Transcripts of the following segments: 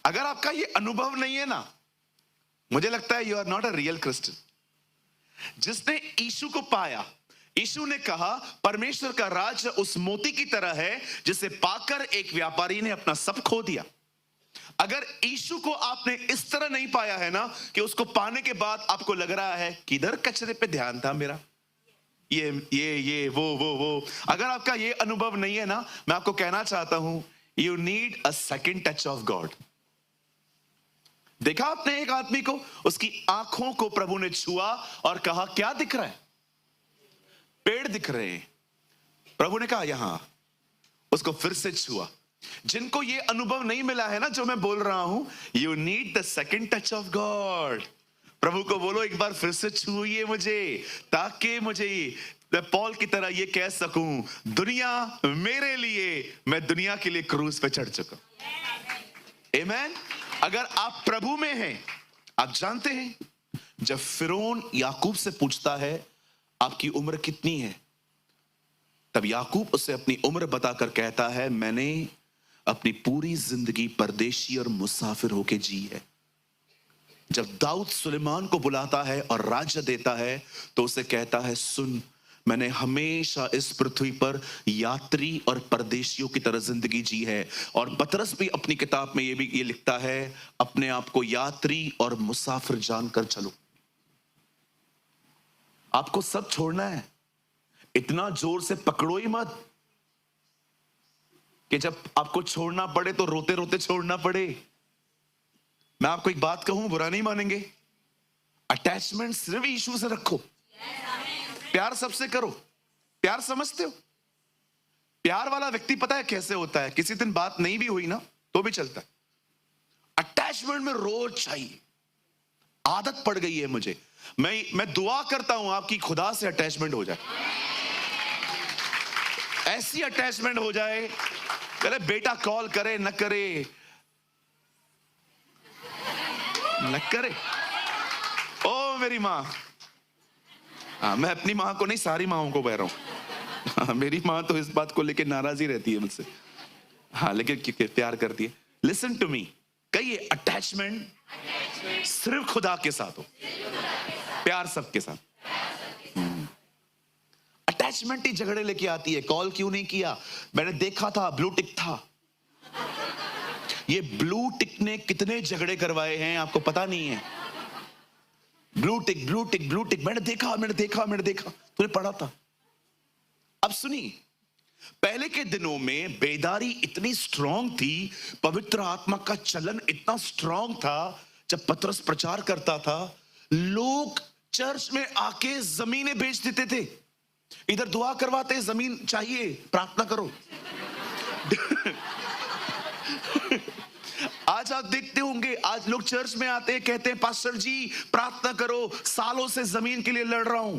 अगर आपका ये अनुभव नहीं है ना, मुझे लगता है you are not a real Christian. जिसने यीशु को पाया, यीशु ने कहा परमेश्वर का राज्य उस मोती की तरह है जिसे पाकर एक व्यापारी ने अपना सब खो दिया। अगर यीशु को आपने इस तरह नहीं पाया है ना कि उसको पाने के बाद आपको लग रहा है किधर कचरे पे ध्यान था मेरा, ये वो, अगर आपका ये अनुभव नहीं है ना, मैं आपको कहना चाहता हूं you need a second touch of God. देखा आपने एक आदमी को, उसकी आंखों को प्रभु ने छुआ और कहा क्या दिख रहा है? पेड़ दिख रहे हैं। प्रभु ने कहा यहां, उसको फिर से छुआ। जिनको ये अनुभव नहीं मिला है ना जो मैं बोल रहा हूं, you need the second touch of God. प्रभु को बोलो एक बार फिर से छूइए मुझे, ताकि मुझे पॉल की तरह ये कह सकूं दुनिया मेरे लिए, मैं दुनिया के लिए क्रूस पे चढ़ चुका। आमीन। अगर आप प्रभु में हैं, आप जानते हैं जब फिरौन याकूब से पूछता है आपकी उम्र कितनी है, तब याकूब उसे अपनी उम्र बताकर कहता है मैंने अपनी पूरी जिंदगी परदेशी और मुसाफिर होके जी है। जब दाऊद सुलेमान को बुलाता है और राज्य देता है तो उसे कहता है सुन, मैंने हमेशा इस पृथ्वी पर यात्री और परदेशियों की तरह जिंदगी जी है। और पतरस भी अपनी किताब में ये लिखता है अपने आप को यात्री और मुसाफिर जानकर चलो। आपको सब छोड़ना है, इतना जोर से पकड़ो ही मत कि जब आपको छोड़ना पड़े तो रोते रोते छोड़ना पड़े। मैं आपको एक बात कहूं, बुरा नहीं मानेंगे, अटैचमेंट सिर्फ यीशु से रखो। प्यार सबसे करो। प्यार समझते हो? प्यार वाला व्यक्ति पता है कैसे होता है? किसी दिन बात नहीं भी हुई ना तो भी चलता है। अटैचमेंट में रोज चाहिए, आदत पड़ गई है मुझे। मैं दुआ करता हूं आपकी खुदा से अटैचमेंट हो जाए, ऐसी अटैचमेंट हो जाए, अरे बेटा कॉल करे न करे न करे, ओ मेरी माँ। मैं अपनी माँ को नहीं, सारी माँओं को कह रहा हूं। मेरी माँ तो इस बात को लेकर नाराज ही रहती है मुझसे, हाँ, लेकिन प्यार करती है। लिसन टू मी, कहिए अटैचमेंट सिर्फ खुदा के साथ हो, प्यार सबके साथ। अटैचमेंट ही झगड़े लेके आती है। कॉल क्यों नहीं किया? मैंने देखा था ब्लू टिक था। ये ब्लू टिक ने कितने झगड़े करवाए हैं आपको पता नहीं है। Blue tick blue tick blue tick, मैंने देखा, तूने पढ़ा था। अब सुनिए, पहले के दिनों में बेदारी इतनी स्ट्रांग थी, पवित्र आत्मा का चलन इतना स्ट्रांग था, जब पतरस प्रचार करता था लोग चर्च में आके जमीनें बेच देते थे। इधर दुआ करवाते, जमीन चाहिए प्रार्थना करो। आज आप देखते होंगे, आज लोग चर्च में आते हैं, कहते हैं पास्टर जी प्रार्थना करो, सालों से जमीन के लिए लड़ रहा हूं,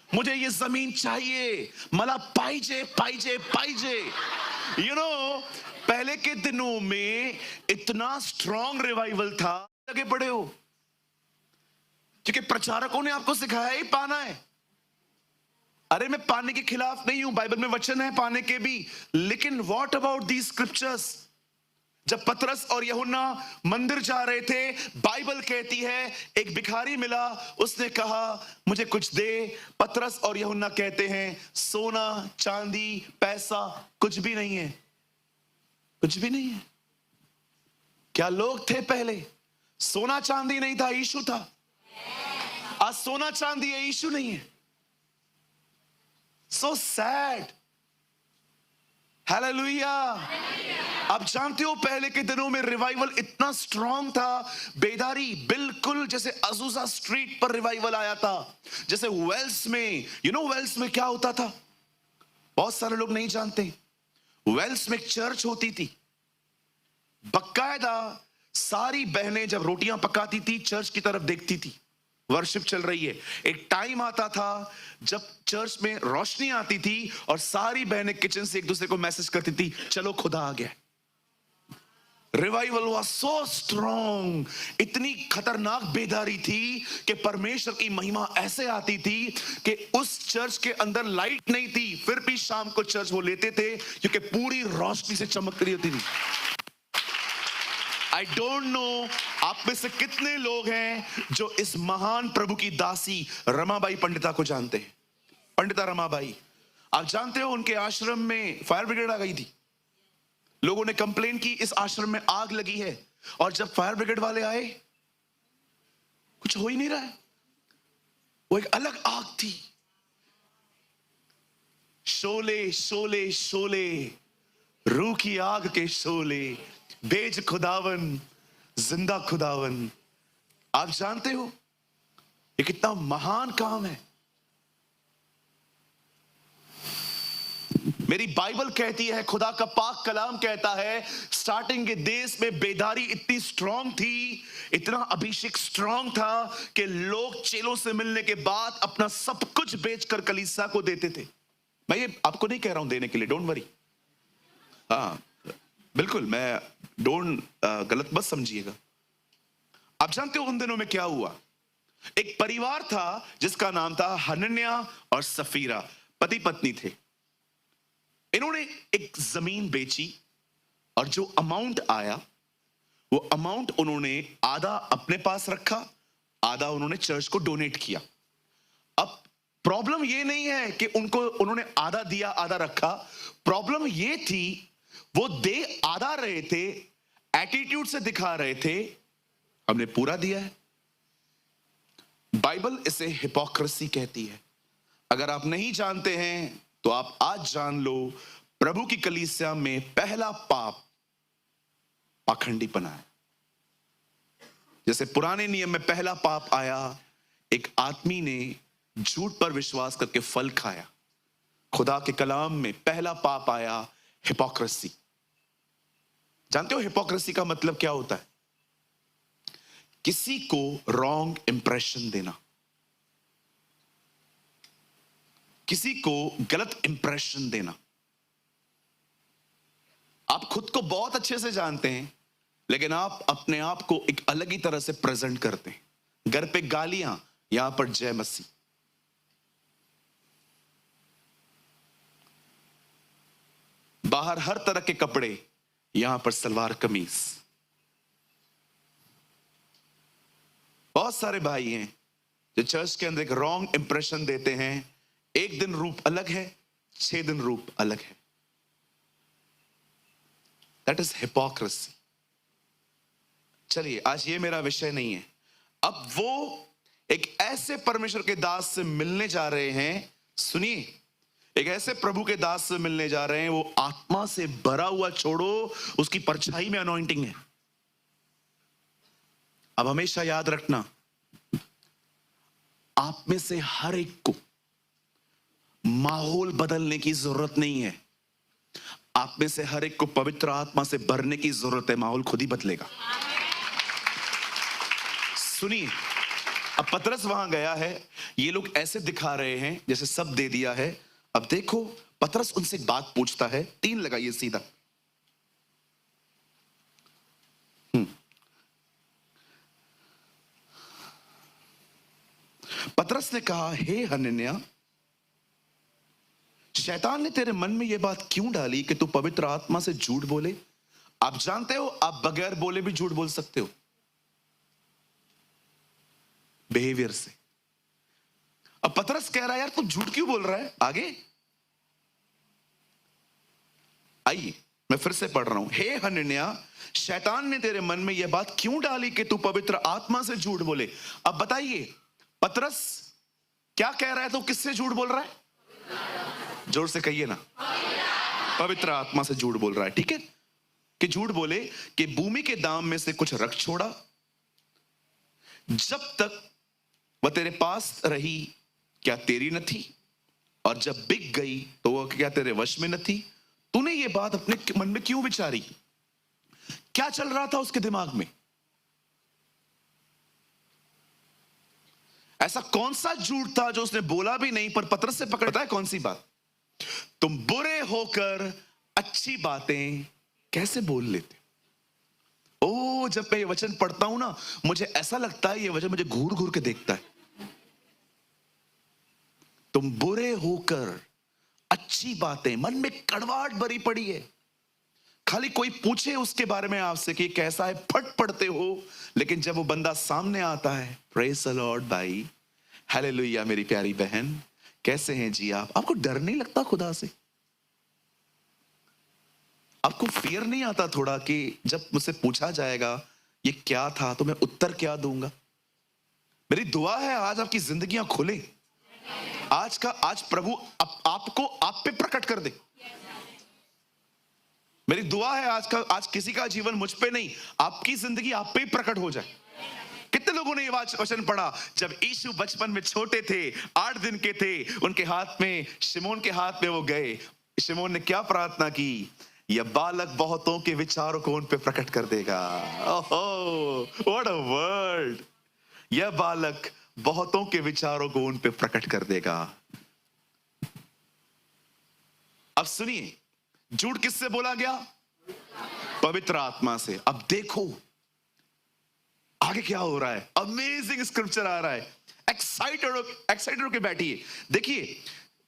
मुझे ये जमीन चाहिए, मला पाइजे। यू नो, पहले के दिनों में इतना स्ट्रांग रिवाइवल था, लगे पड़े हो, क्योंकि प्रचारकों ने आपको सिखाया ही पाना है। अरे मैं पाने के खिलाफ नहीं हूं, बाइबल में वचन है पाने के भी, लेकिन व्हाट अबाउट दीज स्क्रिप्चर्स? जब पतरस और यूहन्ना मंदिर जा रहे थे, बाइबल कहती है एक भिखारी मिला, उसने कहा मुझे कुछ दे। पतरस और यूहन्ना कहते हैं सोना चांदी पैसा कुछ भी नहीं है, कुछ भी नहीं है। क्या लोग थे पहले? सोना चांदी नहीं था, यीशु था। आज सोना चांदी है, यीशु नहीं है। So sad. हालेलुया। आप जानते हो पहले के दिनों में रिवाइवल इतना स्ट्रांग था, बेदारी बिल्कुल जैसे अज़ूज़ा स्ट्रीट पर रिवाइवल आया था, जैसे वेल्स में। वेल्स में क्या होता था, बहुत सारे लोग नहीं जानते। वेल्स में एक चर्च होती थी, बकायदा सारी बहनें जब रोटियां पकाती थी चर्च की तरफ देखती थी, वर्शिप चल रही है। एक टाइम आता था जब चर्च में रोशनी आती थी और सारी बहनें किचन से एक दूसरे को मैसेज करती थी चलो खुदा आ गया। रिवाइवल वाज सो स्ट्रॉन्ग, इतनी खतरनाक बेदारी थी कि परमेश्वर की महिमा ऐसे आती थी कि उस चर्च के अंदर लाइट नहीं थी, फिर भी शाम को चर्च वो लेते थे क्योंकि पूरी रोशनी से चमक रही होती थी। आई डोंट नो आप में से कितने लोग हैं जो इस महान प्रभु की दासी रमाबाई पंडिता को जानते हैं। पंडिता रमाबाई, आप जानते हो उनके आश्रम में फायर ब्रिगेड आ गई थी। लोगों ने कंप्लेन की इस आश्रम में आग लगी है, और जब फायर ब्रिगेड वाले आए कुछ हो ही नहीं रहा है। वो एक अलग आग थी। शोले शोले शोले, रूह की आग के शोले, बेज खुदावन जिंदा खुदावन। आप जानते हो ये कितना महान काम है। मेरी बाइबल कहती है, खुदा का पाक कलाम कहता है, स्टार्टिंग के देश में बेदारी इतनी स्ट्रांग थी, इतना अभिषेक स्ट्रांग था कि लोग चेलों से मिलने के बाद अपना सब कुछ बेचकर कलीसिया को देते थे। मैं ये आपको नहीं कह रहा हूं देने के लिए, डोंट वरी। हाँ बिल्कुल, मैं गलत मत समझिएगा। आप जानते हो उन दिनों में क्या हुआ? एक परिवार था जिसका नाम था हनन्याह और सफीरा, पति पत्नी थे। इन्होंने एक जमीन बेची और जो अमाउंट आया वो अमाउंट उन्होंने आधा अपने पास रखा, आधा उन्होंने चर्च को डोनेट किया। अब प्रॉब्लम ये नहीं है कि उन्होंने आधा दिया आधा रखा, प्रॉब्लम ये थी वो दे आधा रहे थे, एटीट्यूड से दिखा रहे थे हमने पूरा दिया है। बाइबल इसे हिपोक्रेसी कहती है। अगर आप नहीं जानते हैं तो आप आज जान लो, प्रभु की कलीसिया में पहला पाप पाखंडीपना है। जैसे पुराने नियम में पहला पाप आया, एक आदमी ने झूठ पर विश्वास करके फल खाया। खुदा के कलाम में पहला पाप आया हिपोक्रेसी। जानते हो हिपोक्रेसी का मतलब क्या होता है? किसी को रॉन्ग इंप्रेशन देना, किसी को गलत इंप्रेशन देना। आप खुद को बहुत अच्छे से जानते हैं, लेकिन आप अपने आप को एक अलग ही तरह से प्रेजेंट करते हैं। घर पे गालियां, यहां पर जय मसीह। बाहर हर तरह के कपड़े, यहां पर सलवार कमीज। बहुत सारे भाई हैं जो चर्च के अंदर एक रॉन्ग इंप्रेशन देते हैं। एक दिन रूप अलग है, 6 दिन रूप अलग है। That is hypocrisy. चलिए, आज ये मेरा विषय नहीं है। अब वो एक ऐसे परमेश्वर के दास से मिलने जा रहे हैं। सुनिए, एक ऐसे प्रभु के दास से मिलने जा रहे हैं, वो आत्मा से भरा हुआ, छोड़ो उसकी परछाई में अनॉइंटिंग है। अब हमेशा याद रखना, आप में से हर एक को माहौल बदलने की जरूरत नहीं है। आप में से हर एक को पवित्र आत्मा से भरने की जरूरत है। माहौल खुद ही बदलेगा। सुनिए, अब पतरस वहां गया है, ये लोग ऐसे दिखा रहे हैं जैसे सब दे दिया है। अब देखो, पतरस उनसे एक बात पूछता है। 3 लगाइए सीधा। पतरस ने कहा, हे हनन्याह, शैतान ने तेरे मन में यह बात क्यों डाली कि तू पवित्र आत्मा से झूठ बोले? आप जानते हो आप बगैर बोले भी झूठ बोल सकते हो, बिहेवियर से। अब पतरस कह रहा है, यार तू झूठ क्यों बोल रहा है? आगे आइए, मैं फिर से पढ़ रहा हूं। हे हनन्याह, शैतान ने तेरे मन में यह बात क्यों डाली कि तू पवित्र आत्मा से झूठ बोले? अब बताइए, पतरस क्या कह रहा है? तो किससे झूठ बोल रहा है? जोर से कहिए ना। पवित्र आत्मा से झूठ बोल रहा है। ठीक है, कि झूठ बोले कि भूमि के दाम में से कुछ रख छोड़ा, जब तक वह तेरे पास रही क्या तेरी न थी? और जब बिक गई तो वह क्या तेरे वश में न थी? तूने ये बात अपने मन में क्यों विचारी? क्या चल रहा था उसके दिमाग में? ऐसा कौन सा झूठ था जो उसने बोला भी नहीं पर पतरस से पकड़ता है? कौन सी बात? तुम बुरे होकर अच्छी बातें कैसे बोल लेते? ओ, जब मैं ये वचन पढ़ता हूं ना, मुझे ऐसा लगता है ये वचन मुझे घूर घूर के देखता है। तुम बुरे होकर अच्छी बातें, मन में कड़वाहट भरी पड़ी है। खाली कोई पूछे उसके बारे में आपसे कि कैसा है, फट पड़ते हो। लेकिन जब वो बंदा सामने आता है, प्रेज द लॉर्ड भाई, हालेलुया मेरी प्यारी बहन, कैसे हैं जी आप, आपको डर नहीं लगता खुदा से? आपको फियर नहीं आता थोड़ा कि जब मुझसे पूछा जाएगा ये क्या था तो मैं उत्तर क्या दूंगा? मेरी दुआ है आज आपकी जिंदगियां खुले, आज प्रभु आपको आप पे प्रकट कर दे। मेरी दुआ है आज किसी का जीवन मुझ पे नहीं, आपकी जिंदगी आप पे ही प्रकट हो जाए। कितने लोगों ने ये वचन पढ़ा, जब यीशु बचपन में छोटे थे, 8 दिन के थे, उनके हाथ में, शिमोन के हाथ में वो गए, शिमोन ने क्या प्रार्थना की? यह बालक बहुतों के विचारों को उन पे प्रकट कर देगा। ओहो, व्हाट अ वर्ड! यह बालक बहुतों के विचारों को उन पे प्रकट कर देगा। अब सुनिए, झूठ किससे बोला गया? पवित्र आत्मा से। अब देखो आगे क्या हो रहा है, अमेजिंग स्क्रिप्चर आ रहा है। एक्साइटेड होके बैठिए। देखिए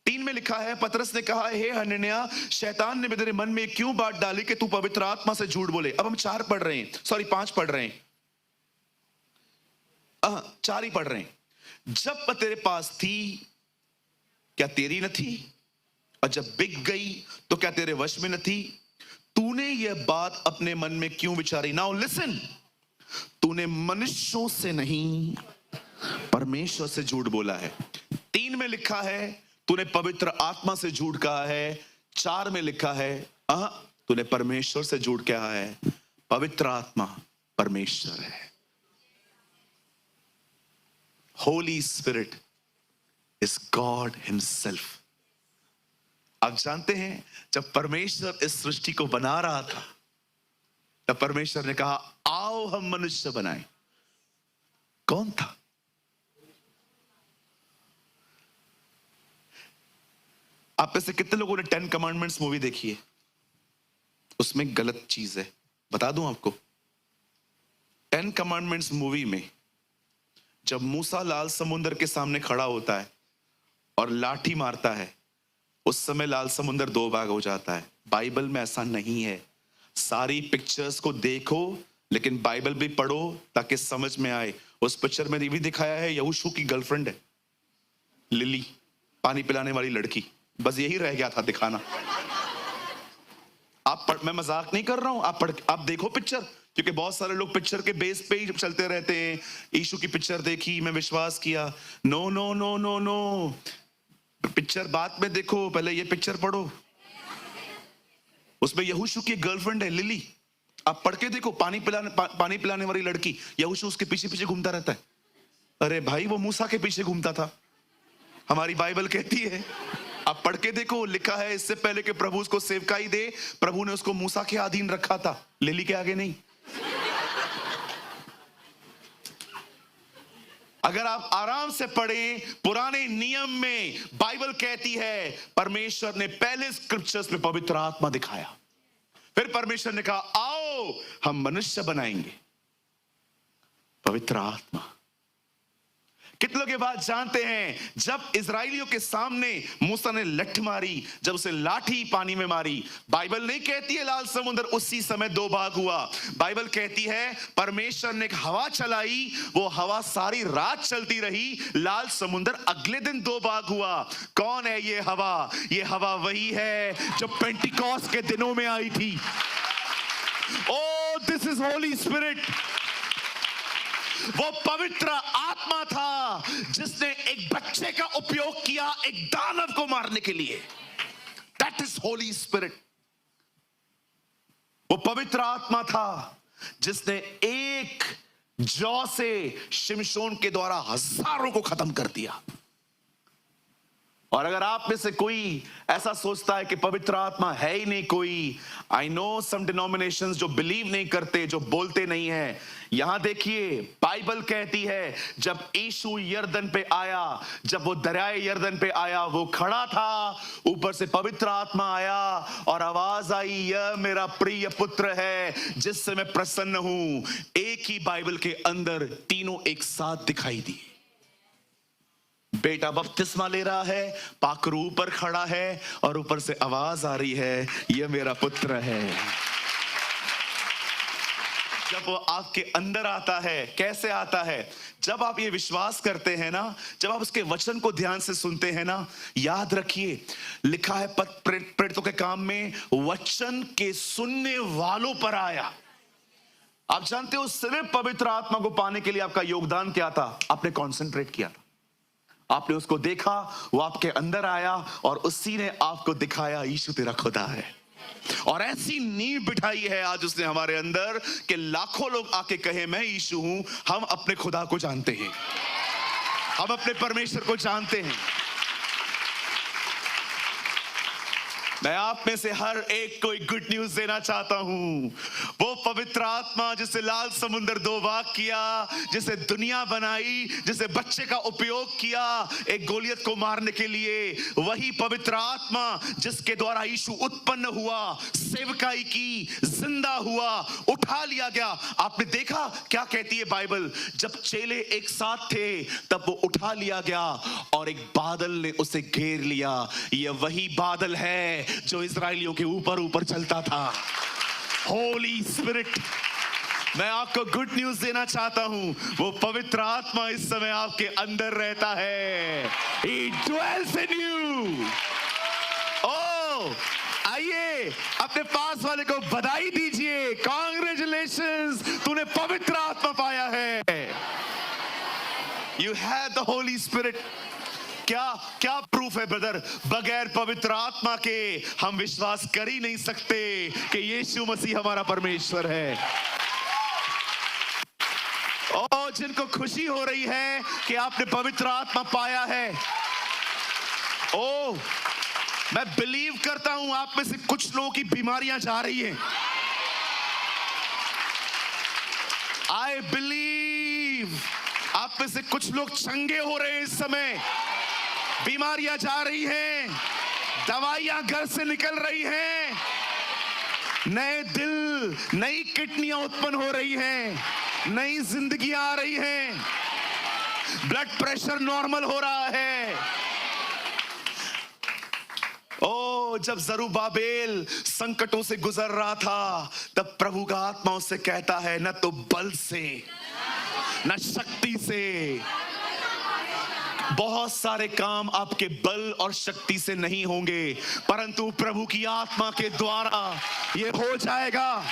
3 में लिखा है, पतरस ने कहा, हे हनन्याह, शैतान ने मेरे मन में क्यों बात डाली कि तू पवित्र आत्मा से झूठ बोले। अब हम 5 पढ़ रहे हैं, 4 ही पढ़ रहे हैं। जब मैं तेरे पास थी क्या तेरी न थी, और जब बिक गई तो क्या तेरे वश में न थी? तूने यह बात अपने मन में क्यों विचारी? नाउ लिसन, तूने मनुष्यों से नहीं परमेश्वर से झूठ बोला है। 3 में लिखा है तूने पवित्र आत्मा से झूठ कहा है। 4 में लिखा है तूने परमेश्वर से झूठ कहा है। पवित्र आत्मा परमेश्वर है। Holi spirit is God himself. आप जानते हैं जब परमेश्वर इस सृष्टि को बना रहा था तब परमेश्वर ने कहा आओ हम मनुष्य बनाएं। कौन था? आप में से कितने लोगों ने 10 कमांडमेंट्स मूवी देखी है? उसमें गलत चीज है, बता दूं आपको। 10 कमांडमेंट्स मूवी में जब मूसा लाल समुद्र के सामने खड़ा होता है और लाठी मारता है, उस समय लाल समुद्र 2 भाग हो जाता है। बाइबल में ऐसा नहीं है। सारी पिक्चर्स को देखो लेकिन बाइबल भी पढ़ो ताकि समझ में आए। उस पिक्चर में ये भी दिखाया है यहोशू की गर्लफ्रेंड है लिली, पानी पिलाने वाली लड़की, बस यही रह गया था दिखाना। मैं मजाक नहीं कर रहा हूं, आप देखो पिक्चर, क्योंकि बहुत सारे लोग पिक्चर के बेस पे ही चलते रहते हैं। यीशु की पिक्चर देखी, मैं विश्वास किया। No no no no no, picture बाद में देखो, पहले ये पिक्चर पढ़ो। उसमें यहोशू की गर्लफ्रेंड है लिली, आप पढ़ के देखो। पानी पिलाने वाली लड़की, यहोशू उसके पीछे पीछे घूमता रहता है। अरे भाई वो मूसा के पीछे घूमता था, हमारी बाइबल कहती है। आप पढ़ के देखो, लिखा है इससे पहले कि प्रभु उसको सेवकाई दे, प्रभु ने उसको मूसा के अधीन रखा था, लिली के आगे नहीं। अगर आप आराम से पढ़ें, पुराने नियम में बाइबल कहती है परमेश्वर ने पहले स्क्रिप्चर्स में पवित्र आत्मा दिखाया, फिर परमेश्वर ने कहा आओ हम मनुष्य बनाएंगे। पवित्र आत्मा। कितने लोग ये बात जानते हैं? जब इजराइलियों के सामने मूसा ने लठ मारी, जब उसे लाठी पानी में मारी, बाइबल नहीं कहती है लाल समुद्र उसी समय 2 भाग हुआ। बाइबल कहती है परमेश्वर ने एक हवा चलाई, वो हवा सारी रात चलती रही, लाल समुद्र अगले दिन 2 भाग हुआ। कौन है ये हवा? ये हवा वही है जो पेंटिकॉस्ट के दिनों में आई थी। ओ दिस इज होली स्पिरिट। वो पवित्र आत्मा था जिसने एक बच्चे का उपयोग किया एक दानव को मारने के लिए। That is Holi spirit. वो पवित्र आत्मा था जिसने एक जौ से शिमशोन के द्वारा हजारों को खत्म कर दिया। और अगर आप में से कोई ऐसा सोचता है कि पवित्र आत्मा है ही नहीं कोई, आई नो सम डिनोमिनेशंस जो बिलीव नहीं करते, जो बोलते नहीं है, यहां देखिए बाइबल कहती है जब यीशु यरदन पे आया, जब वो दरियाए यरदन पे आया, वो खड़ा था, ऊपर से पवित्र आत्मा आया और आवाज आई, यह मेरा प्रिय पुत्र है जिससे मैं प्रसन्न हूं। एक ही बाइबल के अंदर तीनों एक साथ दिखाई दी। बेटा बपतिस्मा ले रहा है, पाखरू ऊपर खड़ा है और ऊपर से आवाज आ रही है, यह मेरा पुत्र है। जब वो आपके अंदर आता है, कैसे आता है? जब आप ये विश्वास करते हैं ना, जब आप उसके वचन को ध्यान से सुनते हैं ना, याद रखिए लिखा है प्रेरितों के काम में, वचन के सुनने वालों पर आया। आप जानते हो सिर्फ पवित्र आत्मा को पाने के लिए आपका योगदान क्या था? आपने कॉन्सेंट्रेट किया था, आपने उसको देखा, वो आपके अंदर आया और उसी ने आपको दिखाया यीशु तेरा खुदा है। और ऐसी नींव बिठाई है आज उसने हमारे अंदर कि लाखों लोग आके कहे मैं यीशु हूं। हम अपने खुदा को जानते हैं, हम अपने परमेश्वर को जानते हैं। मैं आप में से हर एक को एक गुड न्यूज देना चाहता हूं। वो पवित्र आत्मा जिसे लाल समुद्र दो भाग किया, जिसे दुनिया बनाई, जिसे बच्चे का उपयोग किया एक गोलियत को मारने के लिए, वही पवित्र आत्मा जिसके द्वारा यीशु उत्पन्न हुआ, सेवकाई की, जिंदा हुआ, उठा लिया गया। आपने देखा क्या कहती है बाइबल? जब चेले एक साथ थे तब वो उठा लिया गया और एक बादल ने उसे घेर लिया। यह वही बादल है जो इजरायलियों के ऊपर ऊपर चलता था। होली स्पिरिट, मैं आपको गुड न्यूज देना चाहता हूं, वो पवित्र आत्मा इस समय आपके अंदर रहता है। He dwells in you। आइए अपने पास वाले को बधाई दीजिए, कांग्रेचुलेशंस, तूने पवित्र आत्मा पाया है। You have the Holy Spirit। क्या प्रूफ है ब्रदर? बगैर पवित्र आत्मा के हम विश्वास कर ही नहीं सकते कि यीशु मसीह हमारा परमेश्वर है। और जिनको खुशी हो रही है कि आपने पवित्र आत्मा पाया है, मैं बिलीव करता हूं आप में से कुछ लोगों की बीमारियां जा रही हैं। आई बिलीव आप में से कुछ लोग चंगे हो रहे हैं इस समय। बीमारियां जा रही हैं, दवाइयां घर से निकल रही हैं, नए दिल, नई किडनियां उत्पन्न हो रही हैं, नई जिंदगियां आ रही हैं, ब्लड प्रेशर नॉर्मल हो रहा है। जब जरूब्बाबेल संकटों से गुजर रहा था तब प्रभु का आत्मा उससे कहता है, न तो बल से न शक्ति से, बहुत सारे काम आपके बल और शक्ति से नहीं होंगे, परंतु प्रभु की आत्मा के द्वारा ये हो जाएगा।